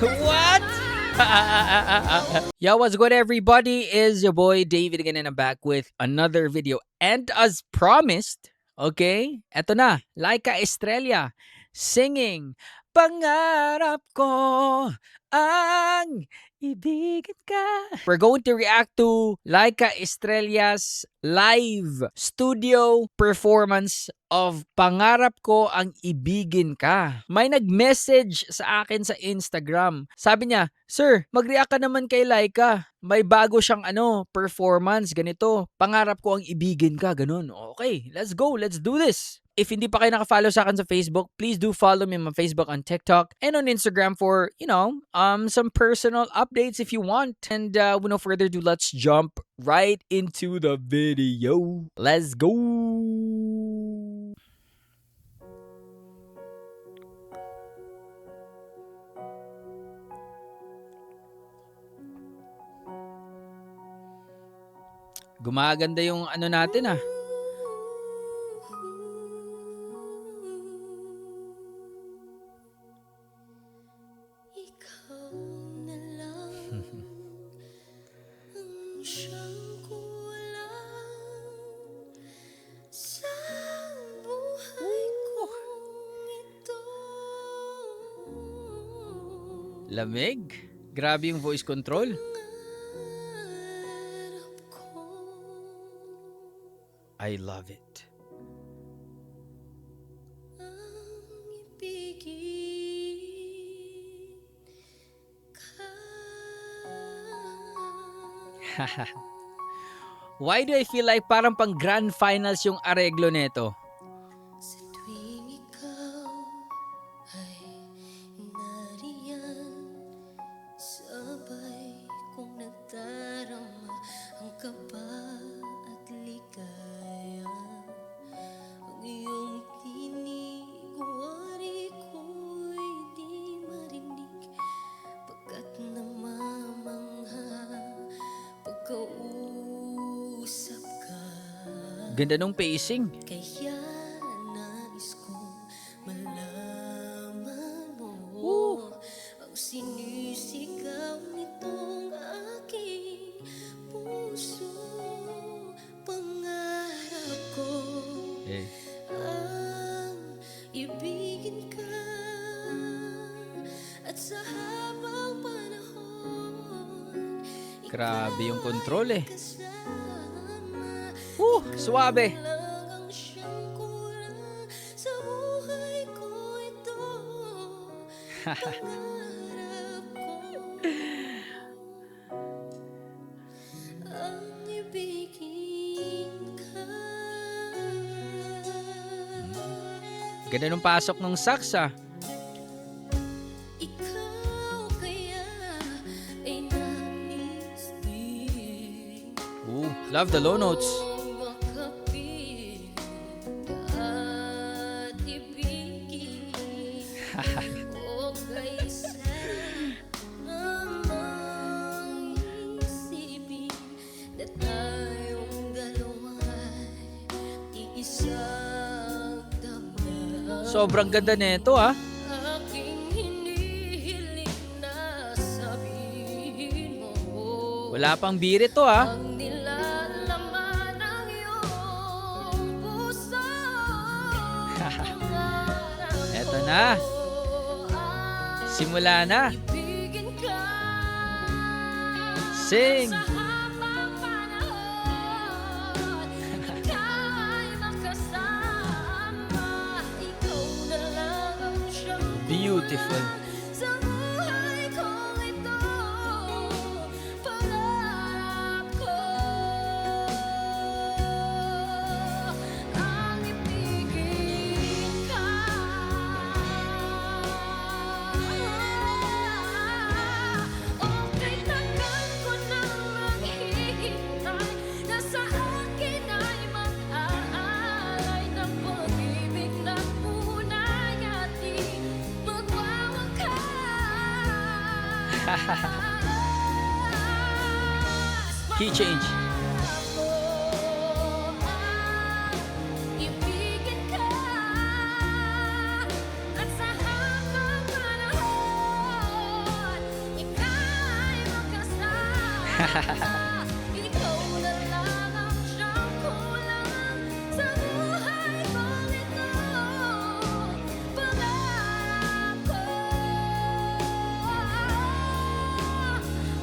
What? Yo, what's good, everybody? Is your boy David again, and I'm back with another video. And as promised, okay, eto na, Laika Estrella singing Pangarap ko ang ibigin ka. We're going to react to Laika Estrella's live studio performance of Pangarap Ko Ang Ibigin Ka. May nag-message sa akin sa Instagram. Sabi niya, "Sir, mag-react ka naman kay Laika. May bago siyang performance, ganito. Pangarap ko ang ibigin ka," ganun. Okay, let's go. Let's do this. If hindi pa kayo naka-follow sa akin sa Facebook, please do follow me on Facebook, on TikTok, and on Instagram for, some personal updates if you want. And with no further ado, let's jump right into the video. Let's go. Gumaganda yung natin ah. Ikaw na lang ang siyang kulang sa buhay kong ito. Lamig. Grabe yung voice control. Pangarap ko I love it. ang ibigin ka. Why do I feel like parang pang grand finals yung areglo nito? Sa tuwing ikaw ay nariyan, sabay kong nadarama ang kaba at ligaya. Ang iyong tinig, wari ko'y di marinig, pagkat namamangha pagkausap ka. Ganda nung pacing. Kaya nais kong malaman mo ang sinisigaw nitong aking puso. Pangarap ko ang ibigin ka, at sa habang panahon Grabe yung control eh. kasama. Suwabe. Lang ang siyang kulang sa buhay ko ito. Pangarap ko ang ibigin ka. Ganda nung pasok nung sax ah. Ikaw kaya ay nais din Love the low notes. makapit at ibigin. O kaysa namang isipin na tayong dalawa'y iisang damdamin. Sobrang ganda nito ah. Aking hinihiling na sabihin mo Wala pang birit to ah. ang nilalaman ng iyong puso. Pangarap Eto na. ko ang Simula na. ibigin ka. Sing. Sa habang panahon, ika'y makasama. Ikaw na lang ang siyang Beautiful. sa buhay kong ito. Pangarap ko ang ibigin ka. Okay, tagal ko nang naghihintay na sa akin ay mag-aalay ng pag-ibig na tunay at di magwawakas. Key change. Ibigin ka, at sa habang panahon Ikaw na lang ang siyang kulang sa buhay kong ito. Pangarap ko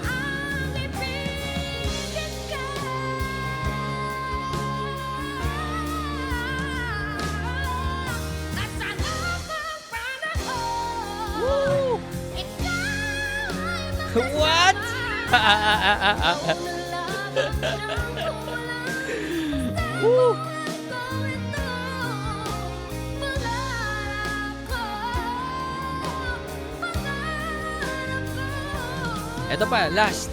ang ibigin ka. At sa lahat ng panahon, Woo! ikaw ay What? Woo! Ito pa, last.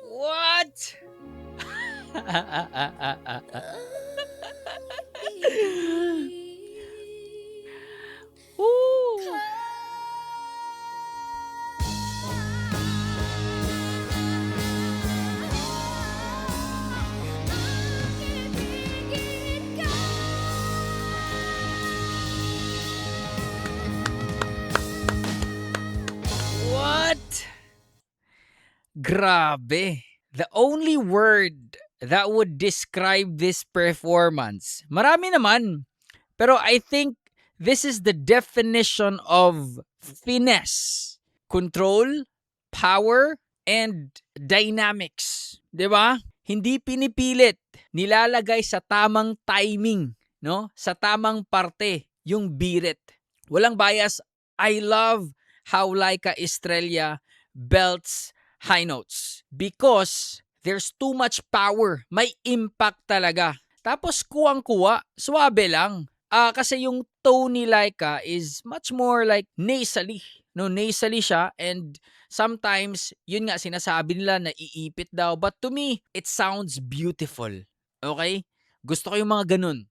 What? Woo! What? Grabe. The only word that would describe this performance. Marami naman. Pero I think this is the definition of finesse. Control, power, and dynamics. 'Di ba? Hindi pinipilit. Nilalagay sa tamang timing, no? Sa tamang parte yung birit. Walang bias. I love how Laika Estrella belts high notes because there's too much power. May impact talaga. Tapos kuwang-kuwa, suwabe lang. Kasi yung tone ni Laika is much more like nasally. No, nasally siya and sometimes, yun nga sinasabi nila na iipit daw. But to me, it sounds beautiful. Okay? Gusto ko yung mga ganun.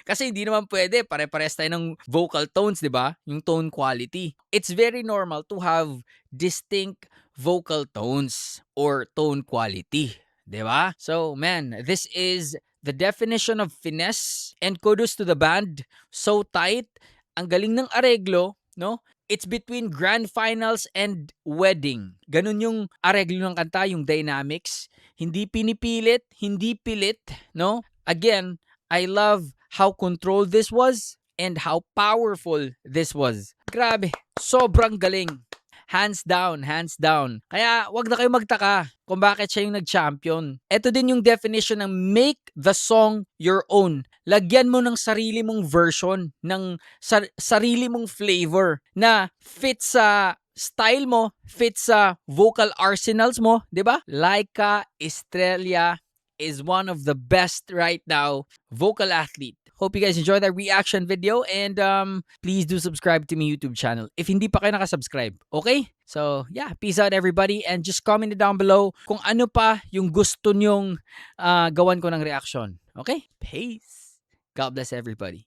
Kasi hindi naman pwede, pare-pares tayo ng vocal tones, di ba? Yung tone quality. It's very normal to have distinct vocal tones or tone quality. Di ba? So, man, this is the definition of finesse and kudos to the band. So tight. Ang galing ng areglo, no? It's between grand finals and wedding. Ganun yung areglo ng kanta, yung dynamics. Hindi pinipilit, hindi pilit, no? Again, I love how controlled this was and how powerful this was. Grabe, sobrang galing. Hands down, hands down. Kaya wag na kayo magtaka kung bakit siya yung nag-champion. Ito din yung definition ng make the song your own. Lagyan mo ng sarili mong version, ng sarili mong flavor na fit sa style mo, fit sa vocal arsenals mo, 'di ba? Laika Estrella is one of the best right now vocal athlete. Hope you guys enjoyed that reaction video and please do subscribe to my YouTube channel if hindi pa kayo nakasubscribe. Okay? So yeah, peace out everybody and just comment it down below kung ano pa yung gusto nyong gawan ko ng reaction. Okay? Peace. God bless everybody.